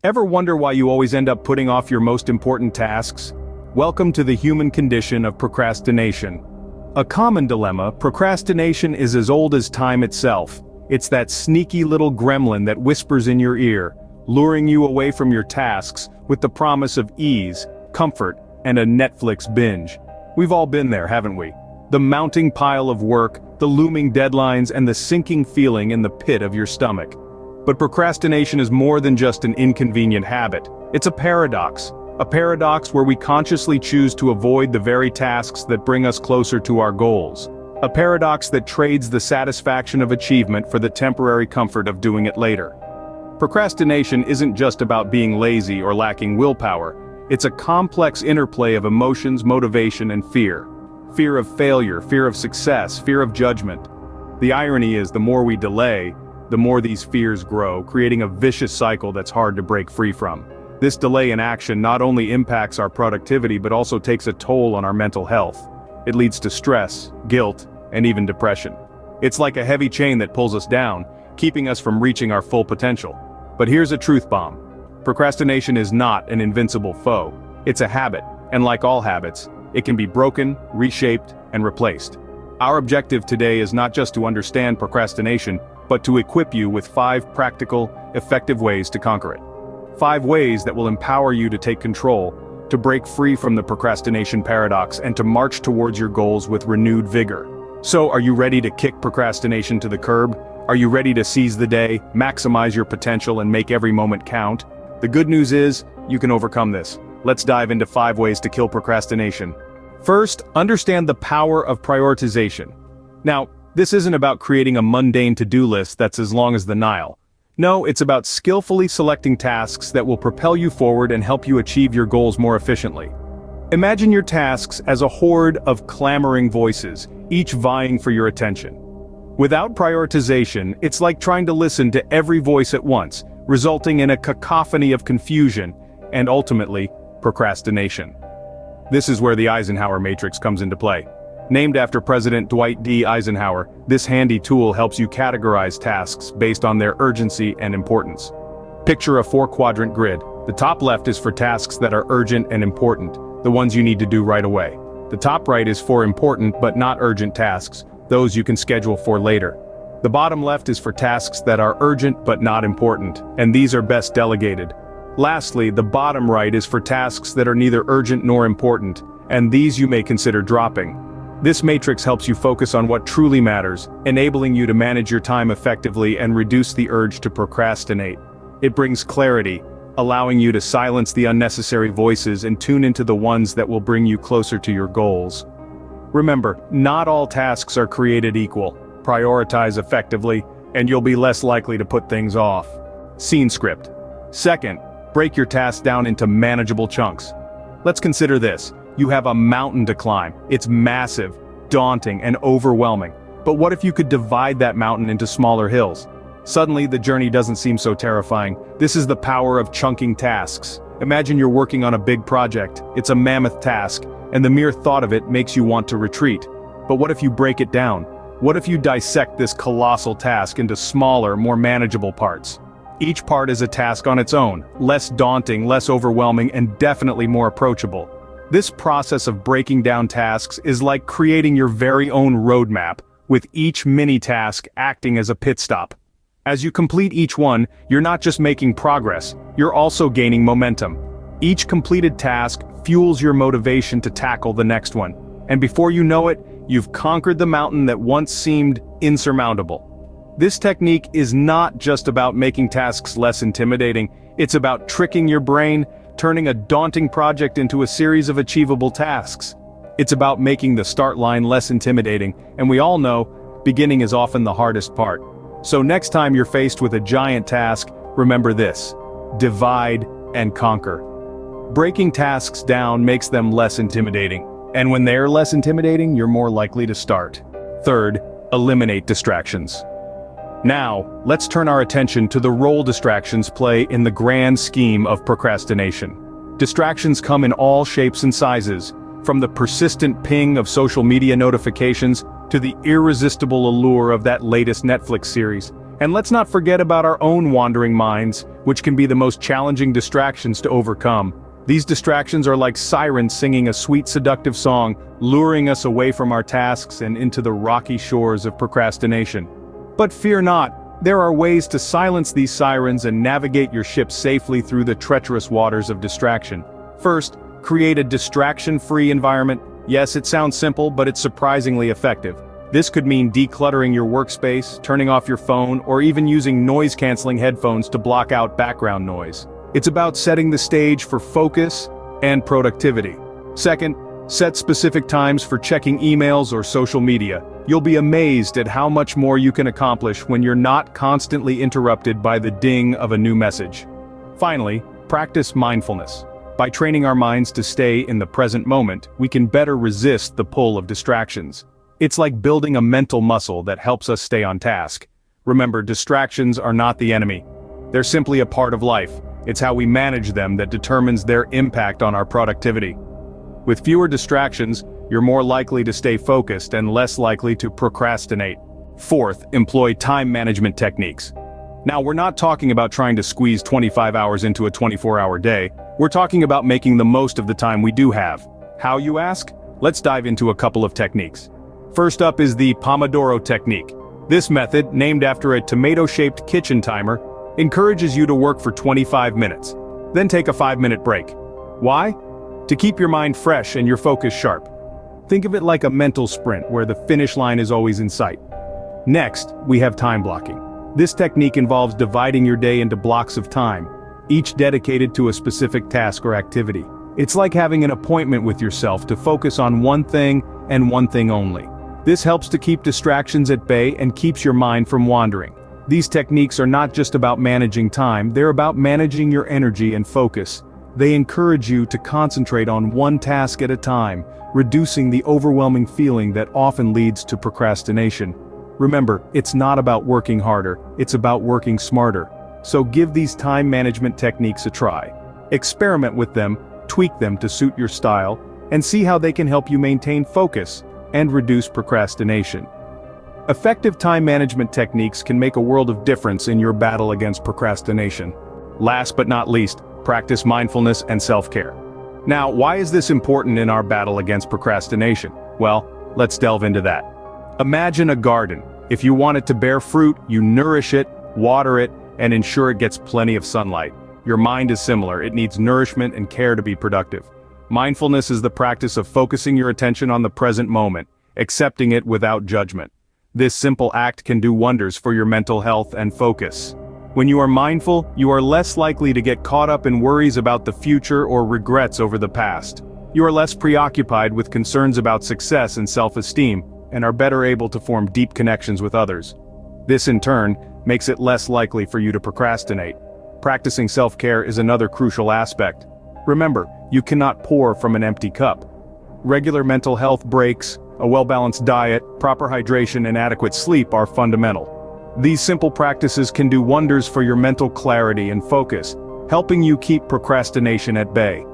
Ever wonder why you always end up putting off your most important tasks? Welcome to the human condition of procrastination. A common dilemma, procrastination is as old as time itself. It's that sneaky little gremlin that whispers in your ear, luring you away from your tasks with the promise of ease, comfort, and a Netflix binge. We've all been there, haven't we? The mounting pile of work, the looming deadlines, and the sinking feeling in the pit of your stomach. But procrastination is more than just an inconvenient habit. It's a paradox where we consciously choose to avoid the very tasks that bring us closer to our goals. A paradox that trades the satisfaction of achievement for the temporary comfort of doing it later. Procrastination isn't just about being lazy or lacking willpower. It's a complex interplay of emotions, motivation, and fear. Fear of failure, fear of success, fear of judgment. The irony is, the more we delay, the more these fears grow, creating a vicious cycle that's hard to break free from. This delay in action not only impacts our productivity but also takes a toll on our mental health. It leads to stress, guilt, and even depression. It's like a heavy chain that pulls us down, keeping us from reaching our full potential. But here's a truth bomb. Procrastination is not an invincible foe. It's a habit, and like all habits, it can be broken, reshaped, and replaced. Our objective today is not just to understand procrastination, but to equip you with 5 practical, effective ways to conquer it. 5 ways that will empower you to take control, to break free from the procrastination paradox, and to march towards your goals with renewed vigor. So, are you ready to kick procrastination to the curb? Are you ready to seize the day, maximize your potential, and make every moment count? The good news is, you can overcome this. Let's dive into 5 ways to kill procrastination. First, understand the power of prioritization. Now, this isn't about creating a mundane to-do list that's as long as the Nile. No, it's about skillfully selecting tasks that will propel you forward and help you achieve your goals more efficiently. Imagine your tasks as a horde of clamoring voices, each vying for your attention. Without prioritization, it's like trying to listen to every voice at once, resulting in a cacophony of confusion, and ultimately, procrastination. This is where the Eisenhower matrix comes into play. Named after President Dwight D. Eisenhower, this handy tool helps you categorize tasks based on their urgency and importance. Picture a 4-quadrant grid. The top left is for tasks that are urgent and important, the ones you need to do right away. The top right is for important but not urgent tasks, those you can schedule for later. The bottom left is for tasks that are urgent but not important, and these are best delegated. Lastly, the bottom right is for tasks that are neither urgent nor important, and these you may consider dropping. This matrix helps you focus on what truly matters, enabling you to manage your time effectively and reduce the urge to procrastinate. It brings clarity, allowing you to silence the unnecessary voices and tune into the ones that will bring you closer to your goals. Remember, not all tasks are created equal. Prioritize effectively, and you'll be less likely to put things off. Scene script. Second, break your tasks down into manageable chunks. Let's consider this. You have a mountain to climb. It's massive, daunting, and overwhelming. But what if you could divide that mountain into smaller hills? Suddenly, the journey doesn't seem so terrifying. This is the power of chunking tasks. Imagine you're working on a big project. It's a mammoth task, and the mere thought of it makes you want to retreat. But what if you break it down? What if you dissect this colossal task into smaller, more manageable parts? Each part is a task on its own, less daunting, less overwhelming, and definitely more approachable. This process of breaking down tasks is like creating your very own roadmap, with each mini-task acting as a pit stop. As you complete each one, you're not just making progress, you're also gaining momentum. Each completed task fuels your motivation to tackle the next one. And before you know it, you've conquered the mountain that once seemed insurmountable. This technique is not just about making tasks less intimidating, it's about tricking your brain, turning a daunting project into a series of achievable tasks. It's about making the start line less intimidating, and we all know, beginning is often the hardest part. So next time you're faced with a giant task, remember this: divide and conquer. Breaking tasks down makes them less intimidating, and when they're less intimidating, you're more likely to start. Third, eliminate distractions. Now, let's turn our attention to the role distractions play in the grand scheme of procrastination. Distractions come in all shapes and sizes, from the persistent ping of social media notifications to the irresistible allure of that latest Netflix series. And let's not forget about our own wandering minds, which can be the most challenging distractions to overcome. These distractions are like sirens singing a sweet seductive song, luring us away from our tasks and into the rocky shores of procrastination. But fear not, there are ways to silence these sirens and navigate your ship safely through the treacherous waters of distraction. First, create a distraction-free environment. Yes, it sounds simple, but it's surprisingly effective. This could mean decluttering your workspace, turning off your phone, or even using noise-canceling headphones to block out background noise. It's about setting the stage for focus and productivity. Second, set specific times for checking emails or social media. You'll be amazed at how much more you can accomplish when you're not constantly interrupted by the ding of a new message. Finally, practice mindfulness. By training our minds to stay in the present moment, we can better resist the pull of distractions. It's like building a mental muscle that helps us stay on task. Remember, distractions are not the enemy. They're simply a part of life. It's how we manage them that determines their impact on our productivity. With fewer distractions, you're more likely to stay focused and less likely to procrastinate. Fourth, employ time management techniques. Now, we're not talking about trying to squeeze 25 hours into a 24-hour day. We're talking about making the most of the time we do have. How, you ask? Let's dive into a couple of techniques. First up is the Pomodoro technique. This method, named after a tomato-shaped kitchen timer, encourages you to work for 25 minutes. Then take a 5-minute break. Why? To keep your mind fresh and your focus sharp. Think of it like a mental sprint where the finish line is always in sight. Next, we have time blocking. This technique involves dividing your day into blocks of time, each dedicated to a specific task or activity. It's like having an appointment with yourself to focus on one thing and one thing only. This helps to keep distractions at bay and keeps your mind from wandering. These techniques are not just about managing time, they're about managing your energy and focus. They encourage you to concentrate on one task at a time, reducing the overwhelming feeling that often leads to procrastination. Remember, it's not about working harder, it's about working smarter. So give these time management techniques a try. Experiment with them, tweak them to suit your style, and see how they can help you maintain focus and reduce procrastination. Effective time management techniques can make a world of difference in your battle against procrastination. Last but not least, practice mindfulness and self-care. Now, why is this important in our battle against procrastination? Well, let's delve into that. Imagine a garden. If you want it to bear fruit, you nourish it, water it, and ensure it gets plenty of sunlight. Your mind is similar, it needs nourishment and care to be productive. Mindfulness is the practice of focusing your attention on the present moment, accepting it without judgment. This simple act can do wonders for your mental health and focus. When you are mindful, you are less likely to get caught up in worries about the future or regrets over the past. You are less preoccupied with concerns about success and self-esteem, and are better able to form deep connections with others. This in turn makes it less likely for you to procrastinate. Practicing self-care is another crucial aspect. Remember, you cannot pour from an empty cup. Regular mental health breaks, a well-balanced diet, proper hydration, and adequate sleep are fundamental. These simple practices can do wonders for your mental clarity and focus, helping you keep procrastination at bay.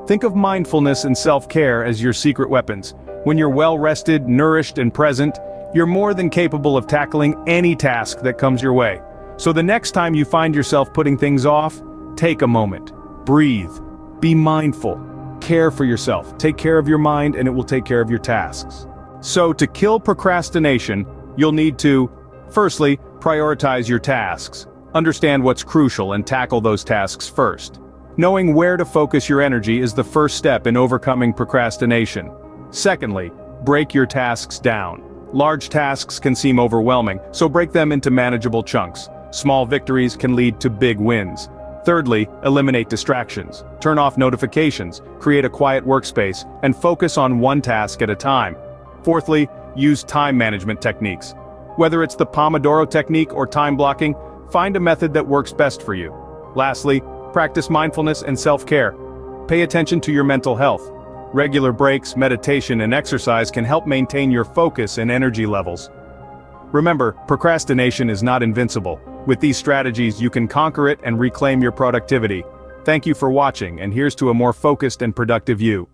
Think of mindfulness and self-care as your secret weapons. When you're well-rested, nourished, and present, you're more than capable of tackling any task that comes your way. So the next time you find yourself putting things off, take a moment, breathe, be mindful, care for yourself, take care of your mind, and it will take care of your tasks. So to kill procrastination, you'll need to, firstly, prioritize your tasks. Understand what's crucial and tackle those tasks first. Knowing where to focus your energy is the first step in overcoming procrastination. Secondly, break your tasks down. Large tasks can seem overwhelming, so break them into manageable chunks. Small victories can lead to big wins. Thirdly, eliminate distractions. Turn off notifications, create a quiet workspace, and focus on one task at a time. Fourthly, use time management techniques. Whether it's the Pomodoro technique or time blocking, find a method that works best for you. Lastly, practice mindfulness and self-care. Pay attention to your mental health. Regular breaks, meditation, and exercise can help maintain your focus and energy levels. Remember, procrastination is not invincible. With these strategies, you can conquer it and reclaim your productivity. Thank you for watching, and here's to a more focused and productive you.